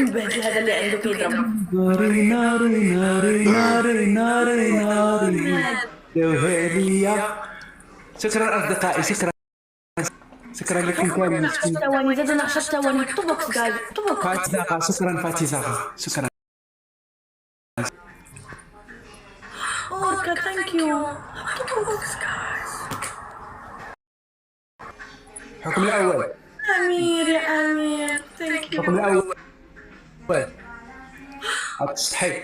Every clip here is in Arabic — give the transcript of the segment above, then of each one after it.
المبهدل هذا اللي عنده كيضرب. ناري ناري ناري ناري ناري ناري لوهيلية. شكرا أصدقائي، شكرا لكم كامل. 10 ثواني زادنا 10 ثواني. توبوكس جايز توبوكس. فاتي زاغا، شكرا فاتي زاغا، شكرا. اوركا ثانك يو. توبوكس جايز. الحكم الأول. امير يا امير ثانك يو. الحكم الأول التشطحي.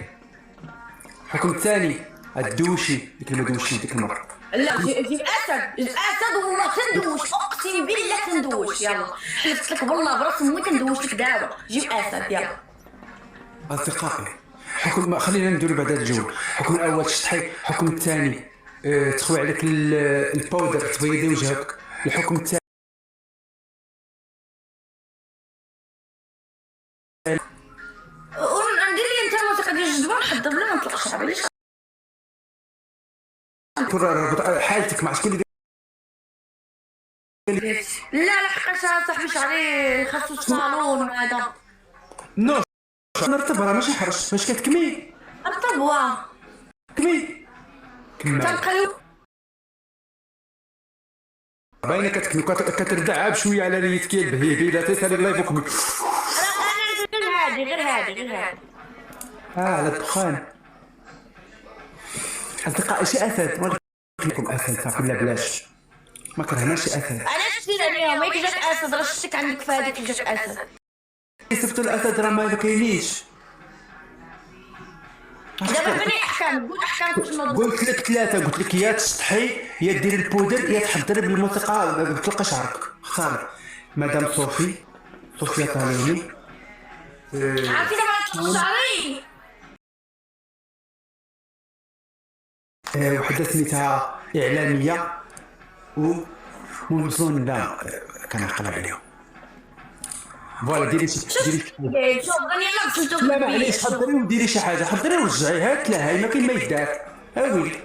الحكم الثاني الدوشي. ديك المدوشي ديك المرة. لا جيب اسد، الاسد والله تندوش، اقسم بالله تندوش. يلا حلفت لك بالله براس امي تندوش لك دابا. جيب اسد يلا. أصدقائي حكم، خلينا نديرو بعد الجول. الحكم الأول تشطحي، الحكم الثاني تخوي عليك الباودر تبيضي وجهك. الحكم الثاني ندير لي انت الموسيقى ديال الجدبان نحضر بلا ما نطلق شعري. علاش حالتك مع شكون اللي لا لحقاش صاحبي شعري خاصو الصالون هذا. نو نرتب راه ماشي حرش. فاش كتكمي رطب واه كمي تنقيو باينه كتكمي كتردع بشويه على نيتك البهيبي. لا تسالي الله يفوقك. غير هادي على الدخان. اصدقائي شي اسد ولكن لكم اسد صافي لا بلاش ما كرهناش اسد. علاش دير عليهم هيك جاك اسد؟ راه شتك عندك في هذيك جاك اسد. كيصيفطوا الاسد راه ما كاينينش. دابا بني احكام قول احكام كيفاش نوض. قلت لك ثلاثه، قلت لك يا تشطحي يا ديري البودر يا تحضري بالموسيقى بتلقى شعرك. اختاري. مدام صوفيا طالوني. عرفتي دابا نطلق شعري. وحده سميتها اعلاميه ومنزون. لا كنعقل عليهم. فوالا ديري شوف راني يلاه غسلتو. لا معليش حضري وديري شي حاجه. حضري ورجعي. هات لا هاي ما كاين ما يدار. ويلي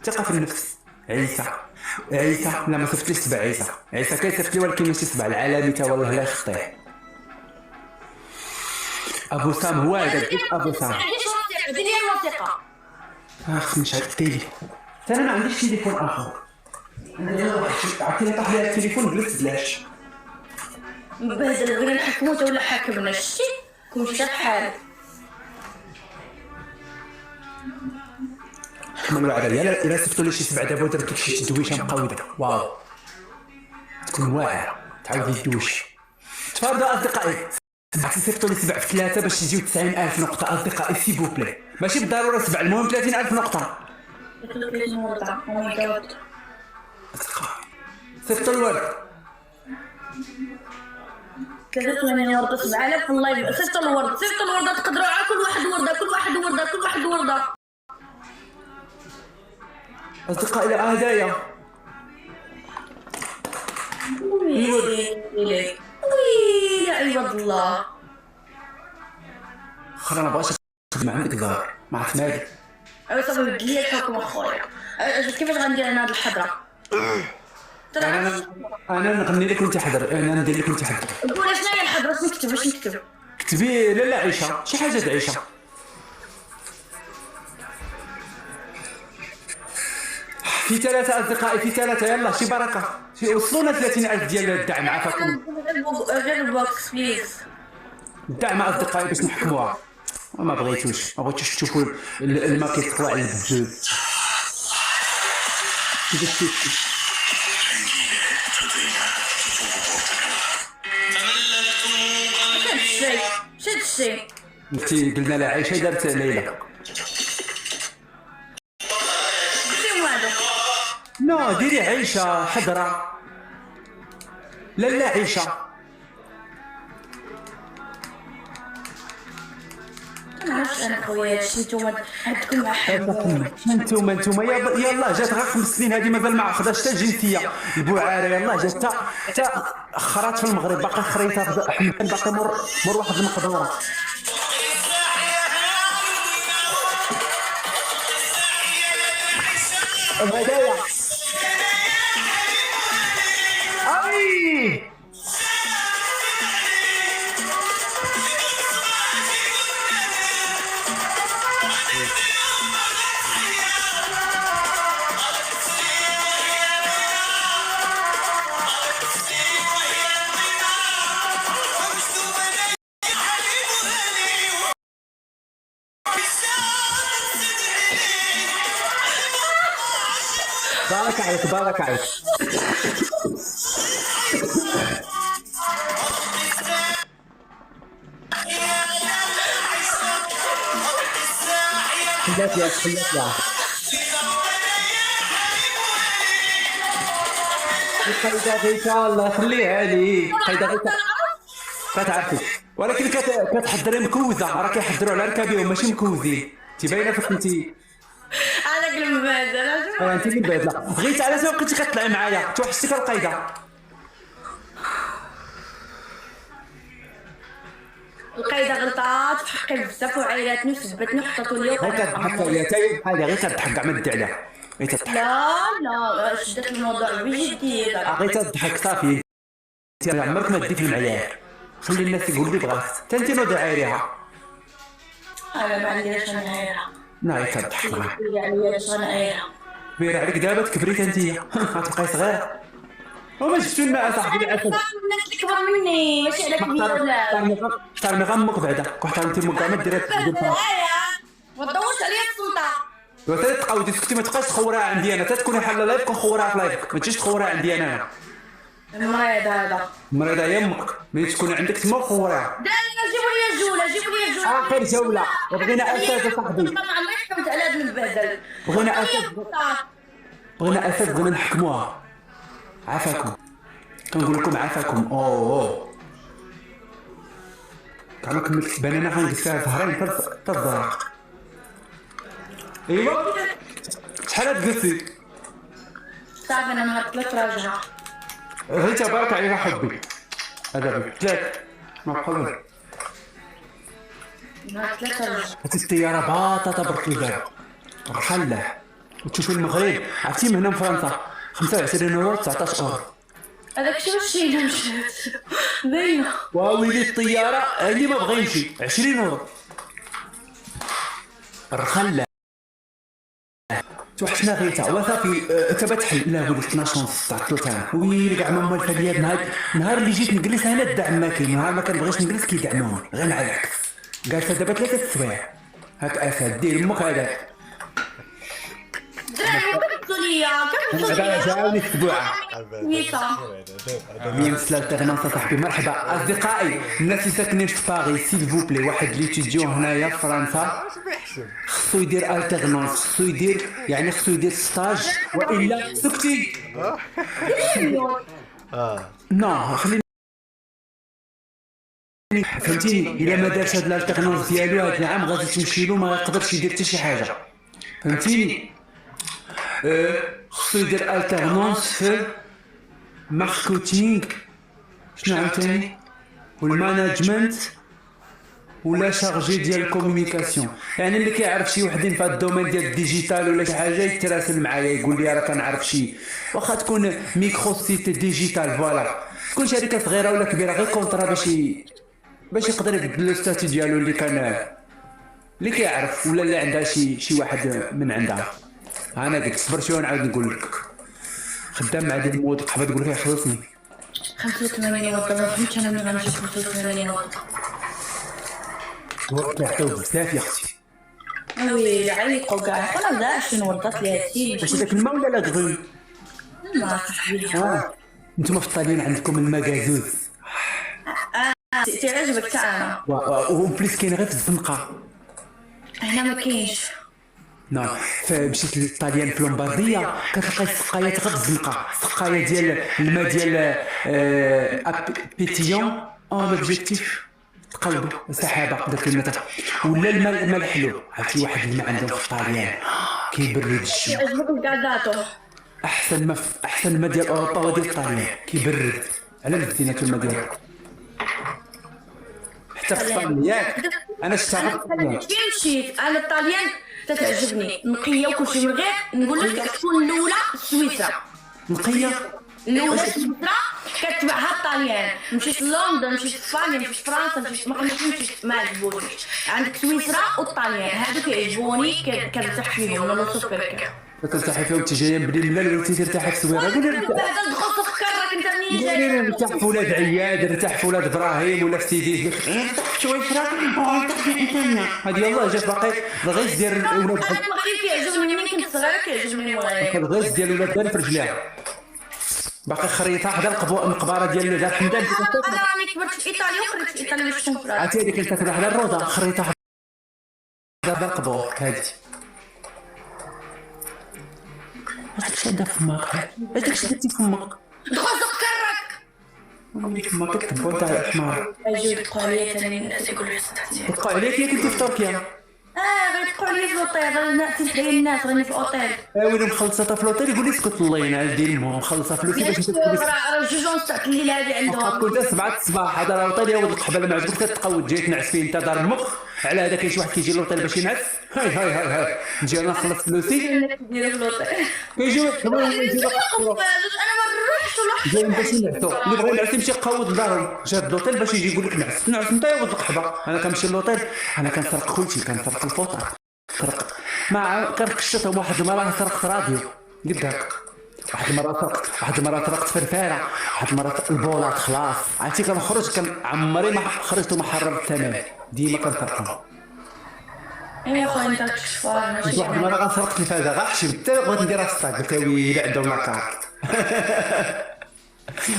ثقه في النفس. عيسى لا ما صفتليش سبع. عيسى كيصيفط لي ولكن ماشي سبع. العالمي تا والله لا يخطيه. ابو سام هو هذا. ابو سام ديري الموسيقى. مش عارف تيلي. انا ما عنديش تليفون اخر. عرفتي طاح لي التليفون جلست بلاش. مبهدل بغينا نحكمو تا ولا حاكمنا. شتي كلشي بحال حكم الوعره. الا صفتوا لي شي سبع دابا درت لك شي دويشه مقوده. واو تكون واعره تعاودي دوش. تفرضوا اصدقائي صيفطوا لي سبع في ثلاثه باش يجيو 90,000 نقطه. اصدقائي سي بوبلي ماشي بالضروره سبع، المهم 30,000 نقطه. صيفطوا الورد 83 ورده 7000 والله. صيفطوا الورد تقدروا على كل واحد ورده. اصدقائي الى هدايا. وي يا عباد الله. اخرى ما بغاش نخدم عندك دار ما عرفت مالي. ايوا صافي بدل لي الحكم اخويا. كيفاش غندير انا هاد الحضره؟ انا نغني لك وانت حضر. انا ندير لك وانت حضر. قول شنو هي الحضره؟ باش نكتب كتبي لا عيشه شي حاجه عيشه. في ثلاثة أصدقائي في ثلاثة. يلا شي بركة. وصلونا 30,000 ديال الدعم. عافاكم غير البوكس بليز. الدعم أصدقائي باش نحكموها. ما بغيتوش تشوفوا الماء كيتقوى على البجوج. شد الشيء انتي قلنا لها عيشة دارت ليلى. لا ديري عيشة حضرة. لا عيشة. انا خويا هادشي نتوما عندكم مع حد. انتوما يلا جات غير 5 سنين هذه مازال ما اخذاش حتى الجنسيه. البوعاره يلا جات حتى اخرات في المغرب باقي خريطه حمدان باقي مر واحد المقدوره. هدايا اي بارك عليك بارك عليك. خلات يا خلات يا قيدة غيتا الله يخليها لي. قيدة غيتا كتعرفي، ولكن كتحضري مكوزه، راه كيحضروا على ركابيهم ماشي مكوزين. انت باينه فيك انت. هذاك المبادله انت اللي بادله. غيتا علاش ما بقيتي كطلعي معايا؟ توحشتك القيده. القايده غلطات في حقي بزاف وعيراتني وسبتني وحطاتو لي غير كتضحك عليا تاي بحال غير كتضحك كاع ما تدي عليها. غير تضحك. لا شدت الموضوع بجديه. غير تضحك صافي. انت عمرك ما دي في المعيار. خلي الناس يقول اللي بغات، حتى انت نوضي عايريها. انا ما عنديش انا عايره. ناي كتضحك معاها. يعني علاش انا عايره؟ كبير عليك دابا تكبريت انت. غتبقاي صغيره. وما شفتي الماء صاحبي الاسد. الناس اللي كبر مني ماشي على كبير ولا احترمي غمك بعدا، واحترمتي امك كاع ما ديري ما تدورش عليا السلطه. وثلاث تقاودي سكتي، ما تبقاش تخورها عندي انا، تكوني حاله لايفك ونخورها في لايفك، ما تجيش تخورها عندي انا. المريض هذا المريضه هي امك، ملي تكون عندك تما خورها. دابا جيبوا لي الجوله جيبوا لي الجوله. اخر جوله وبغينا اسد صاحبي. ما عمري حكمت على هذا المبهدل. بغينا اسد، بغينا اسد، بغينا نحكموها. عافاكم كنقول لكم عافاكم. اوه كاع ما كملت البنانه غنقصها زهرين حتى الزهر. ايوا شحال تقصي؟ صافي انا نهار 3 راجعه. غير تبارك عليك حبي. هذا بك 3 ما بقى. نهار 3 راجعه. هاتي الطياره باطه تبرك الباب رحله وتشوفي المغرب. عرفتي من هنا من فرنسا 25 يورو 19 اورو. هذاك شي واش شي مشات باينه. وويلي الطياره اللي ما بغى يمشي 20 يورو الرخله. توحشنا غيتا وصافي تبا تحل. لا وليت 12 ونص تعطلت انا. ويلي كاع ماما الفديات نهار اللي جيت نجلس انا الدعم ما كاين، نهار ما كنبغيش نجلس كيدعموني غير مع العكس. جالسه دابا 3 السوايع. هاك اسد دير امك هذاك. دراري كتبتوا ليا دابا جاوني السبوعه. نيتا مين سلالة غناصة صاحبي. مرحبا اصدقائي الناس اللي ساكنين في باريس سيل فوبلي. واحد ليتيديون هنايا في فرنسا خصو يدير التيرنونس، خصو يدير يعني خصو يدير ستاج والا سكتي. نو خليني فهمتيني. الا ما دارش هاد الالتيرنونس ديالو هاد العام غادي تمشي له ما يقدرش يدير حتى شي حاجه. فهمتيني. خصو يدير التيرنونس في ماركتينغ شنو عاوتاني والماناجمنت ولا شارجي ديال الكومونيكاسيون. يعني اللي كيعرف شي وحدين في هذا الدومين ديال الديجيتال ولا شي حاجه يتراسل معايا يقول لي راه كنعرف شي. واخا تكون ميكرو سيت ديجيتال فوالا، تكون شركه صغيره ولا كبيره غير كونطرا باش يقدر يبدل الستاتي ديالو اللي كان اللي كيعرف ولا اللي عندها شي واحد من عندها. انا قلت صبر شويه ونعاود نقول لك. خدام مع ديال المواد قحبه تقول لك خلصني 85 وطن. ما فهمتش انا ملي غنجيب 85 وطن. الوقت كيعطيو بزاف يا اختي. وي عيطوا كاع انا كاع شنو وضعت لي هادشي. واش داك الماء ولا لا دغري؟ ما صاحبي نتوما في الطاليين عندكم الماء كازوز. تعجبك حتى انا. وبليس كاين غير في الزنقه. هنا ما كاينش. نعم مشيت للطاليان في لومباردية كتلقاي السقايات غير في الزنقه. السقايه ديال الماء ديال بيتيون اون اوبجيكتيف تقلبوا سحابه داك الماء ولا الماء الحلو. عرفتي واحد الماء عندهم في الطاليان كيبرد الجو. عجبك الكازاتو؟ احسن الماء ديال اوروبا هو ديال الطاليان كيبرد على مدينه الماء ديالو. حتى في اسبانيا ياك انا اشتغلت فين مشيت انا الطاليان تتعجبني نقيه وكلشي. من غير نقول لك تكون الاولى سويسرا. نقيه الاولى سويسرا كتبعها الطاليان. مشيت لندن مشيت اسبانيا مشيت فرنسا مشيت ما ما عجبونيش. عندك سويسرا والطاليان هادو كيعجبوني كنرتاح فيهم ولا سوبر. ترتاحي فيها وانت جايه بلي ملال وانت ترتاحي في السويره. قولي لي بعد تخصك كرك انت منين قولي جاي؟ لي نرتاح في ولاد عياد، نرتاح في ولاد ابراهيم ولا في سيدي نرتاح شويه هذه يلاه جات باقي الغيث ديال ولاد انا المغرب كيعجبني ملي كنت صغيره كيعجبني المغرب. الغيث ديال ولاد بان في رجليها باقي خريطه حدا المقبره ديال دار حمدان. انا راني كبرت في ايطاليا وقريت في ايطاليا باش نكون فرا. عرفتي هذيك اللي كتروح على الروضه خريطه حدا دار القبور هذه. واش شاده فمك؟ هذيك شدتي فمك تخصك كرك. ملي فمك كتبوا تاع الحمار. اجي يدقوا عليا ثاني الناس يقولوا لي صدقتي. بقى عليك يا كنتي في تركيا. غيدقوا عليا في الاوتيل راني تحيا الناس راني في الاوتيل. وين مخلصه في الاوتيل يقول لي اسكت الله ينعل ديال المهم مخلصه فلوسي باش نتفلس. راه جوج ونص تاع الليل هذه عندهم. كنت 7 الصباح هذا الاوتيل يا ولد القحبه ما عجبك تتقود جاي تنعس فيه انت دار المخ على هذا كاين شي واحد كيجي للاوتيل باش ينعس. هاي نجي انا نخلص فلوسي ديري في الاوتيل. كيجيو انا ما نروحش ولا جايين باش ينعسوا اللي بغى ينعس يمشي يقود لدارهم جاب الاوتيل باش يجي يقول لك نعس انت يا ولد القحبه. انا كنمشي للاوتيل انا كنسرق خوتي كنسرق الفوطه سرق ما كنكشط واحد المره سرقت راديو قداك واحد المره سرقت فرفاره واحد المره البولات خلاص عرفتي كنخرج عمري ما خرجت وما حررت الثمن ديما كنسرقهم. يا خويا انت كشفار ماشي. واحد المره غنسرق التلفازه غنحشم حتى بغيت نديرها في الصاك قلت ويلي عندهم لاكارت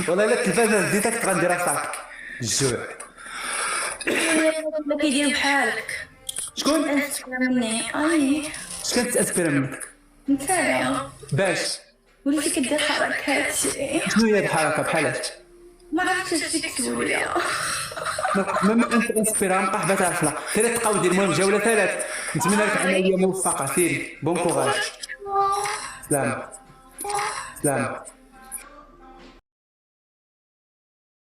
والله الا التلفازه زيتها كنت غنديرها في الصاك الجوع. كيدير بحالك. شكون؟ انسبيرا مني. اش كانت اسبيرا منك؟ نتايا باش وليتي كدير حركات. شنو هي الحركه بحالاش؟ ما عرفتش فيك تقول لي. ما انت اسبيرا مقحبه تاع الفلا سيري تبقاو دير المهم جوله ثلاث نتمنى لك عمليه موفقه سيري بون كوراج. سلام.